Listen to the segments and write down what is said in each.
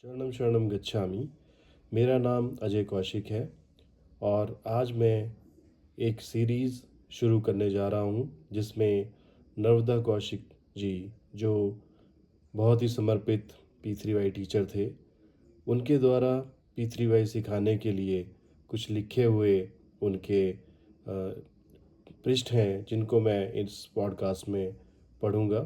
शरणम शरणम गच्छामि। मेरा नाम अजय कौशिक है और आज मैं एक सीरीज़ शुरू करने जा रहा हूँ जिसमें नर्मदा कौशिक जी, जो बहुत ही समर्पित P3Y टीचर थे, उनके द्वारा P3Y सिखाने के लिए कुछ लिखे हुए उनके पृष्ठ हैं जिनको मैं इस पॉडकास्ट में पढ़ूँगा,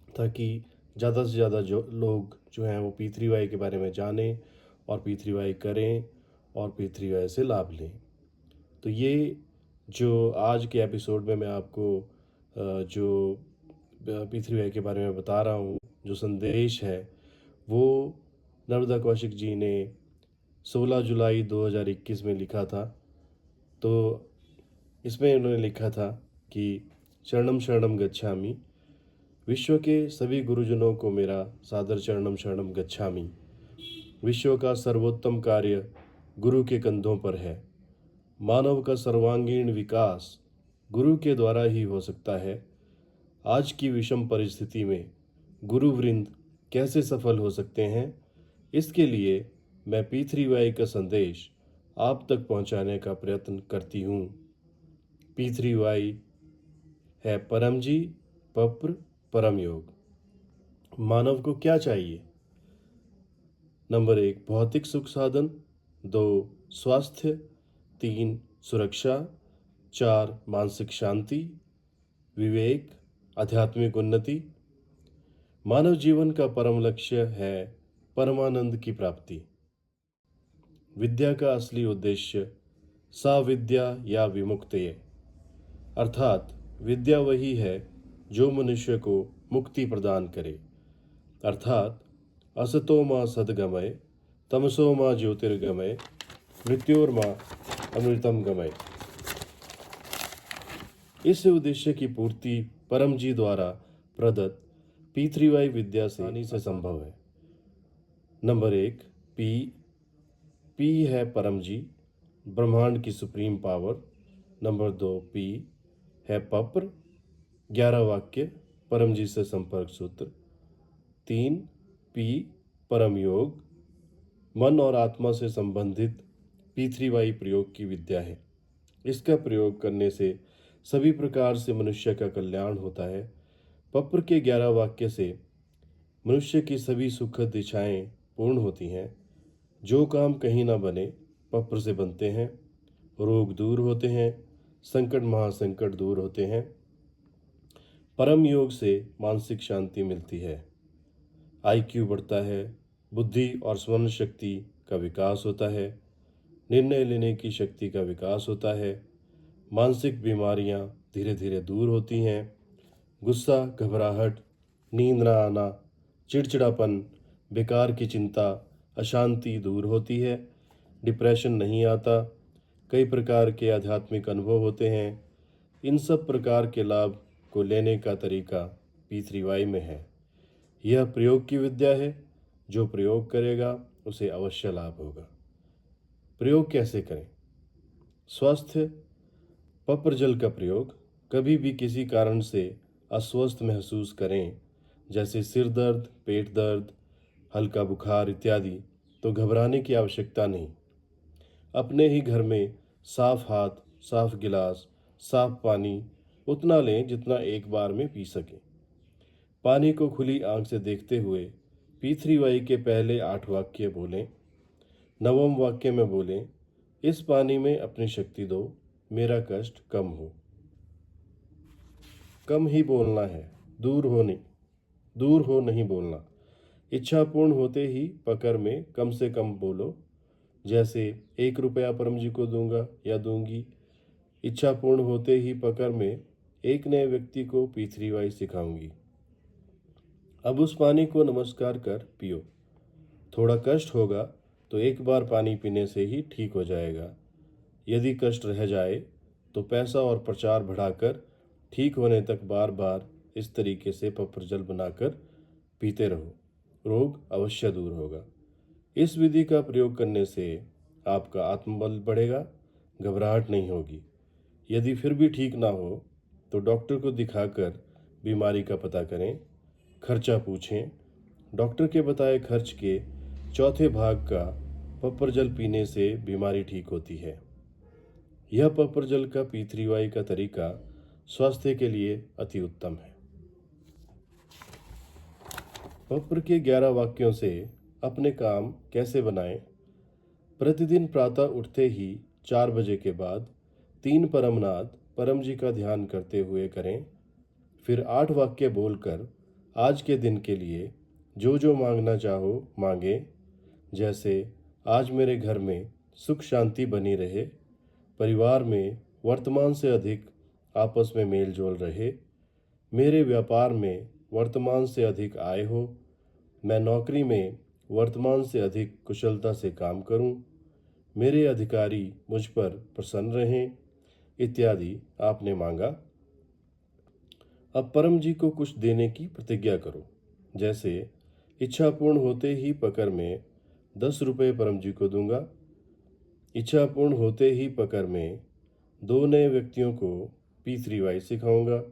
ताकि ज़्यादा से ज़्यादा जो लोग जो हैं वो P3Y के बारे में जानें और P3Y करें और P3Y से लाभ लें। तो ये जो आज के एपिसोड में मैं आपको जो P3Y के बारे में बता रहा हूँ, जो संदेश है, वो नर्मदा कौशिक जी ने 16 जुलाई 2021 में लिखा था। तो इसमें उन्होंने लिखा था कि शरणम शरणम गच्छामि। विश्व के सभी गुरुजनों को मेरा सादर शरणम शरणम गच्छामि। विश्व का सर्वोत्तम कार्य गुरु के कंधों पर है। मानव का सर्वांगीण विकास गुरु के द्वारा ही हो सकता है। आज की विषम परिस्थिति में गुरुवृंद कैसे सफल हो सकते हैं, इसके लिए मैं P3Y का संदेश आप तक पहुंचाने का प्रयत्न करती हूँ। P3Y है परम जी, पप्र, परम योग। मानव को क्या चाहिए? नंबर 1 भौतिक सुख साधन, 2 स्वास्थ्य, 3 सुरक्षा, 4 मानसिक शांति, विवेक, आध्यात्मिक उन्नति। मानव जीवन का परम लक्ष्य है परमानंद की प्राप्ति। विद्या का असली उद्देश्य साविद्या या विमुक्तये, अर्थात विद्या वही है जो मनुष्य को मुक्ति प्रदान करे, अर्थात असतो मां सद्गमय, तमसो मां ज्योतिर्गमय, मृत्योर्मा अमृतम गमय। इस उद्देश्य की पूर्ति परम जी द्वारा प्रदत्त P3Y विद्या से आसानी से संभव है। नंबर 1 पी है परम जी, ब्रह्मांड की सुप्रीम पावर। नंबर 2 P है पप्र, 11 वाक्य परम जी से संपर्क सूत्र। 3 P परम योग, मन और आत्मा से संबंधित P3Y प्रयोग की विद्या है। इसका प्रयोग करने से सभी प्रकार से मनुष्य का कल्याण होता है। पप्र के 11 वाक्य से मनुष्य की सभी सुखद इच्छाएं पूर्ण होती हैं। जो काम कहीं ना बने पप्र से बनते हैं। रोग दूर होते हैं, संकट महासंकट दूर होते हैं। परम योग से मानसिक शांति मिलती है, IQ बढ़ता है, बुद्धि और स्मरण शक्ति का विकास होता है, निर्णय लेने की शक्ति का विकास होता है, मानसिक बीमारियां धीरे धीरे दूर होती हैं, गुस्सा, घबराहट, नींद न आना, चिड़चिड़ापन, बेकार की चिंता, अशांति दूर होती है, डिप्रेशन नहीं आता, कई प्रकार के आध्यात्मिक अनुभव होते हैं। इन सब प्रकार के लाभ को लेने का तरीका P3Y में है। यह प्रयोग की विद्या है, जो प्रयोग करेगा उसे अवश्य लाभ होगा। प्रयोग कैसे करें? स्वास्थ्य, पप्र जल का प्रयोग। कभी भी किसी कारण से अस्वस्थ महसूस करें, जैसे सिर दर्द, पेट दर्द, हल्का बुखार इत्यादि, तो घबराने की आवश्यकता नहीं। अपने ही घर में साफ हाथ, साफ गिलास, साफ पानी उतना लें जितना एक बार में पी सकें। पानी को खुली आंख से देखते हुए P3Y के पहले 8 वाक्य बोलें। 9वें वाक्य में बोलें, इस पानी में अपनी शक्ति दो, मेरा कष्ट कम हो। कम ही बोलना है, दूर हो नहीं बोलना। इच्छा पूर्ण होते ही पकड़ में कम से कम बोलो, जैसे 1 रुपया परम जी को दूंगा या दूंगी। इच्छा पूर्ण होते ही पकड़ में एक नए व्यक्ति को P3Y सिखाऊंगी। अब उस पानी को नमस्कार कर पियो। थोड़ा कष्ट होगा तो एक बार पानी पीने से ही ठीक हो जाएगा। यदि कष्ट रह जाए तो पैसा और प्रचार बढ़ाकर ठीक होने तक बार बार इस तरीके से पप्र जल बनाकर पीते रहो, रोग अवश्य दूर होगा। इस विधि का प्रयोग करने से आपका आत्मबल बढ़ेगा, घबराहट नहीं होगी। यदि फिर भी ठीक ना हो तो डॉक्टर को दिखाकर बीमारी का पता करें, खर्चा पूछें। डॉक्टर के बताए खर्च के चौथे भाग का पपरजल पीने से बीमारी ठीक होती है। यह पपरजल का P3Y का तरीका स्वास्थ्य के लिए अति उत्तम है। पपर के 11 वाक्यों से अपने काम कैसे बनाएं? प्रतिदिन प्रातः उठते ही 4 बजे के बाद 3 परमनाद परम जी का ध्यान करते हुए करें। फिर 8 वाक्य बोलकर आज के दिन के लिए जो जो मांगना चाहो मांगे। जैसे आज मेरे घर में सुख शांति बनी रहे, परिवार में वर्तमान से अधिक आपस में मेल जोल रहे, मेरे व्यापार में वर्तमान से अधिक आय हो, मैं नौकरी में वर्तमान से अधिक कुशलता से काम करूं, मेरे अधिकारी मुझ पर प्रसन्न रहें, इत्यादि आपने मांगा। अब परम जी को कुछ देने की प्रतिज्ञा करो। जैसे इच्छा पूर्ण होते ही पकर में 10 रुपये परम जी को दूंगा। इच्छा पूर्ण होते ही पकर में 2 नए व्यक्तियों को P3Y सिखाऊंगा।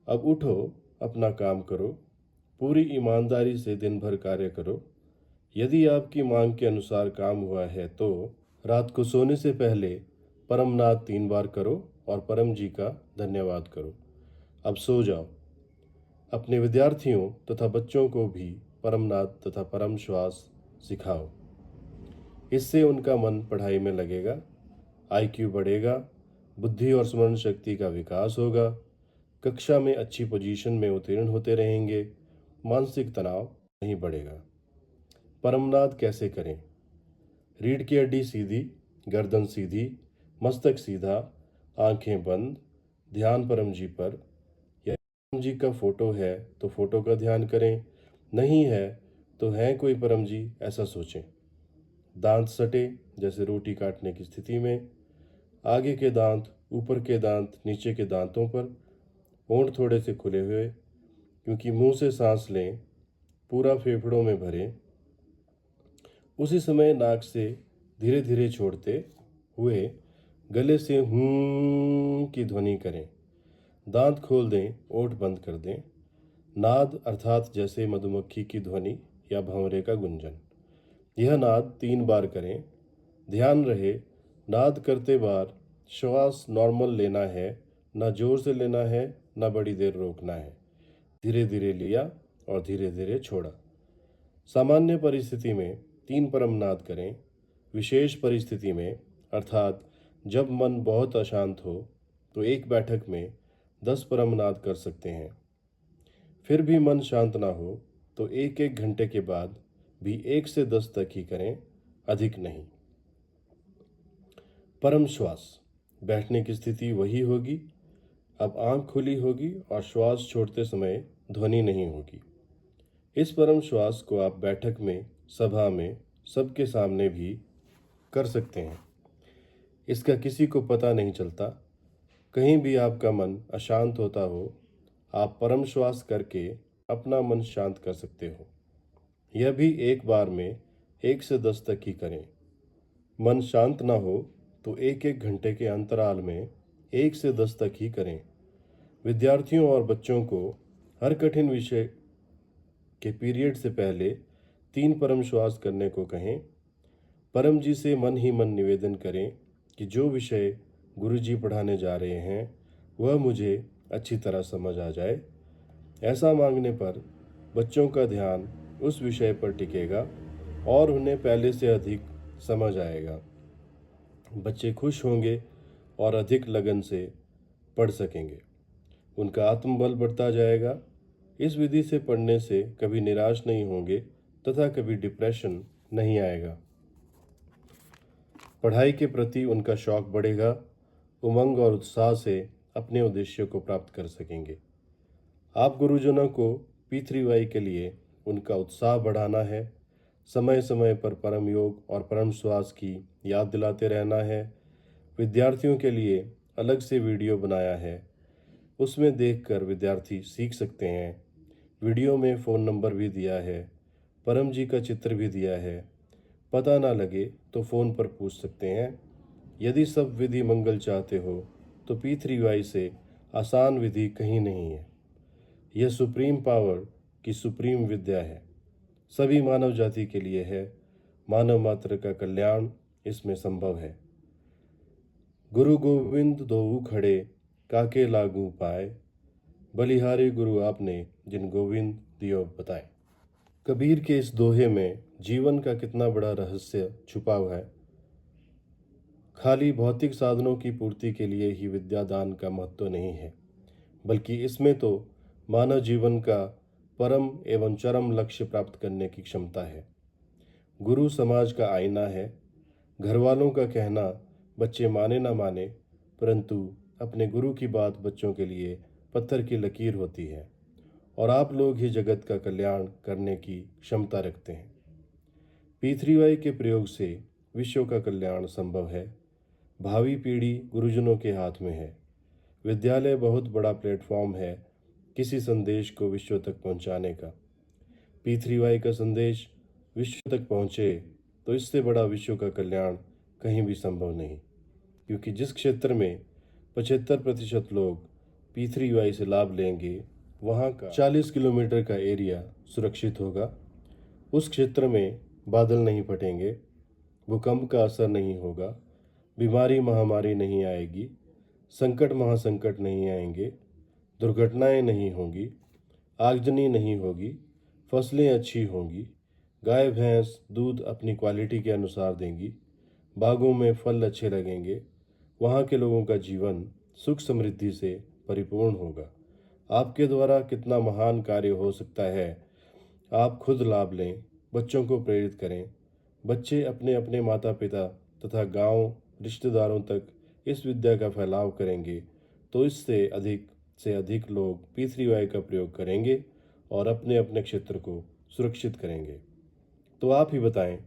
अब उठो, अपना काम करो, पूरी ईमानदारी से दिन भर कार्य करो। यदि आपकी मांग के अनुसार काम हुआ है तो रात को सोने से पहले परमनाद 3 बार करो और परम जी का धन्यवाद करो। अब सो जाओ। अपने विद्यार्थियों तथा बच्चों को भी परमनाद तथा परम श्वास सिखाओ। इससे उनका मन पढ़ाई में लगेगा, IQ बढ़ेगा, बुद्धि और स्मरण शक्ति का विकास होगा, कक्षा में अच्छी पोजीशन में उत्तीर्ण होते रहेंगे, मानसिक तनाव नहीं बढ़ेगा। परमनाद कैसे करें? रीढ़ की हड्डी सीधी, गर्दन सीधी, मस्तक सीधा, आंखें बंद, ध्यान परम जी पर। या परम जी का फोटो है तो फोटो का ध्यान करें, नहीं है तो है कोई परम जी ऐसा सोचें। दांत सटे जैसे रोटी काटने की स्थिति में, आगे के दांत, ऊपर के दांत, नीचे के दांतों पर, होंठ थोड़े से खुले हुए, क्योंकि मुंह से सांस लें, पूरा फेफड़ों में भरें। उसी समय नाक से धीरे धीरे छोड़ते हुए गले से हूं की ध्वनि करें। दांत खोल दें, ओठ बंद कर दें। नाद अर्थात जैसे मधुमक्खी की ध्वनि या भंवरे का गुंजन। यह नाद 3 बार करें। ध्यान रहे, नाद करते बार श्वास नॉर्मल लेना है, ना जोर से लेना है, ना बड़ी देर रोकना है। धीरे धीरे लिया और धीरे धीरे छोड़ा। सामान्य परिस्थिति में 3 परमनाद करें। विशेष परिस्थिति में अर्थात जब मन बहुत अशांत हो तो एक बैठक में 10 परमनाद कर सकते हैं। फिर भी मन शांत ना हो तो 1-1 घंटे के बाद भी 1 से 10 तक ही करें, अधिक नहीं। परम श्वास। बैठने की स्थिति वही होगी। अब आंख खुली होगी और श्वास छोड़ते समय ध्वनि नहीं होगी। इस परम श्वास को आप बैठक में, सभा में, सबके सामने भी कर सकते हैं। इसका किसी को पता नहीं चलता। कहीं भी आपका मन अशांत होता हो, आप परम श्वास करके अपना मन शांत कर सकते हो। यह भी एक बार में 1 से 10 तक ही करें। मन शांत ना हो तो 1-1 घंटे के अंतराल में 1 से 10 तक ही करें। विद्यार्थियों और बच्चों को हर कठिन विषय के पीरियड से पहले 3 परम श्वास करने को कहें। परम जी से मन ही मन निवेदन करें कि जो विषय गुरु जी पढ़ाने जा रहे हैं वह मुझे अच्छी तरह समझ आ जाए। ऐसा मांगने पर बच्चों का ध्यान उस विषय पर टिकेगा और उन्हें पहले से अधिक समझ आएगा। बच्चे खुश होंगे और अधिक लगन से पढ़ सकेंगे। उनका आत्मबल बढ़ता जाएगा। इस विधि से पढ़ने से कभी निराश नहीं होंगे तथा कभी डिप्रेशन नहीं आएगा। पढ़ाई के प्रति उनका शौक बढ़ेगा। उमंग और उत्साह से अपने उद्देश्य को प्राप्त कर सकेंगे। आप गुरुजनों को P3Y के लिए उनका उत्साह बढ़ाना है। समय समय पर परम योग और परम श्वास की याद दिलाते रहना है। विद्यार्थियों के लिए अलग से वीडियो बनाया है, उसमें देखकर विद्यार्थी सीख सकते हैं। वीडियो में फ़ोन नंबर भी दिया है, परम जी का चित्र भी दिया है। पता ना लगे तो फ़ोन पर पूछ सकते हैं। यदि सब विधि मंगल चाहते हो तो P3Y से आसान विधि कहीं नहीं है। यह सुप्रीम पावर की सुप्रीम विद्या है। सभी मानव जाति के लिए है। मानव मात्र का कल्याण इसमें संभव है। गुरु गोविंद दोऊ खड़े, काके लागू पाए, बलिहारी गुरु आपने, जिन गोविंद दियो बताए। कबीर के इस दोहे में जीवन का कितना बड़ा रहस्य छुपा हुआ है। खाली भौतिक साधनों की पूर्ति के लिए ही विद्यादान का महत्व नहीं है, बल्कि इसमें तो मानव जीवन का परम एवं चरम लक्ष्य प्राप्त करने की क्षमता है। गुरु समाज का आईना है। घर वालों का कहना बच्चे माने ना माने, परंतु अपने गुरु की बात बच्चों के लिए पत्थर की लकीर होती है, और आप लोग ही जगत का कल्याण करने की क्षमता रखते हैं। P3Y के प्रयोग से विश्व का कल्याण संभव है। भावी पीढ़ी गुरुजनों के हाथ में है। विद्यालय बहुत बड़ा प्लेटफॉर्म है किसी संदेश को विश्व तक पहुंचाने का। P3Y का संदेश विश्व तक पहुंचे तो इससे बड़ा विश्व का कल्याण कहीं भी संभव नहीं, क्योंकि जिस क्षेत्र में 75% लोग P3Y से लाभ लेंगे, वहाँ का 40 किलोमीटर का एरिया सुरक्षित होगा। उस क्षेत्र में बादल नहीं फटेंगे, भूकंप का असर नहीं होगा, बीमारी महामारी नहीं आएगी, संकट महासंकट नहीं आएंगे, दुर्घटनाएं नहीं होंगी, आगजनी नहीं होगी, फसलें अच्छी होंगी, गाय भैंस दूध अपनी क्वालिटी के अनुसार देंगी, बागों में फल अच्छे लगेंगे, वहाँ के लोगों का जीवन सुख समृद्धि से परिपूर्ण होगा। आपके द्वारा कितना महान कार्य हो सकता है, आप खुद लाभ लें, बच्चों को प्रेरित करें। बच्चे अपने अपने माता पिता तथा गांव रिश्तेदारों तक इस विद्या का फैलाव करेंगे तो इससे अधिक से अधिक लोग P3Y का प्रयोग करेंगे और अपने अपने क्षेत्र को सुरक्षित करेंगे। तो आप ही बताएं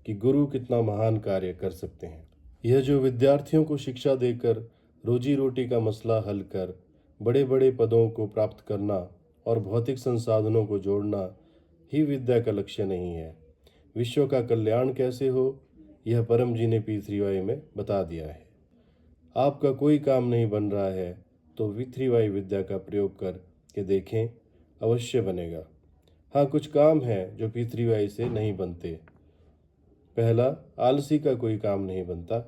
कि गुरु कितना महान कार्य कर सकते हैं। यह जो विद्यार्थियों को शिक्षा देकर रोजी रोटी का मसला हल कर बड़े बड़े पदों को प्राप्त करना और भौतिक संसाधनों को जोड़ना ही विद्या का लक्ष्य नहीं है। विश्व का कल्याण कैसे हो, यह परम जी ने P3Y में बता दिया है। आपका कोई काम नहीं बन रहा है तो P3Y विद्या का प्रयोग कर के देखें, अवश्य बनेगा। हाँ, कुछ काम हैं जो P3Y से नहीं बनते। पहला, आलसी का कोई काम नहीं बनता।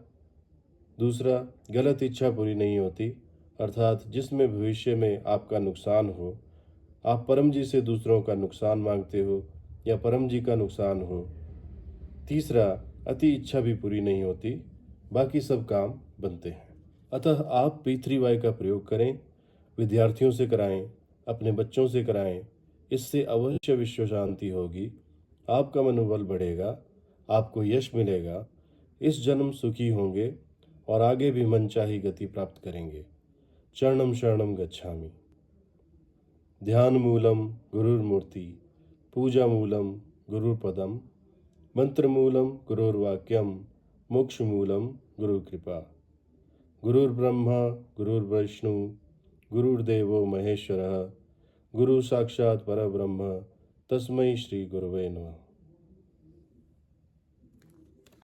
दूसरा, गलत इच्छा पूरी नहीं होती, अर्थात जिसमें भविष्य में आपका नुकसान हो। आप परम जी से दूसरों का नुकसान मांगते हो या परम जी का नुकसान हो। तीसरा, अति इच्छा भी पूरी नहीं होती, बाकी सब काम बनते हैं। अतः आप P3Y का प्रयोग करें, विद्यार्थियों से कराएं, अपने बच्चों से कराएं। इससे अवश्य विश्व शांति होगी, आपका मनोबल बढ़ेगा, आपको यश मिलेगा, इस जन्म सुखी होंगे और आगे भी मनचाही गति प्राप्त करेंगे। चरणम शरणम गच्छामि। ध्यान मूलम गुरुर्मूर्ति, पूजा मूलम गुरुपदम, मंत्र मूलम गुरुर्वाक्यम, मोक्ष मूलम गुरुकृपा। गुरुर्ब्रह्मा गुरुर्विष्णु गुरुर्देवो महेश्वरः, गुरु साक्षात् परब्रह्म, तस्मै श्री गुरुवे नमः।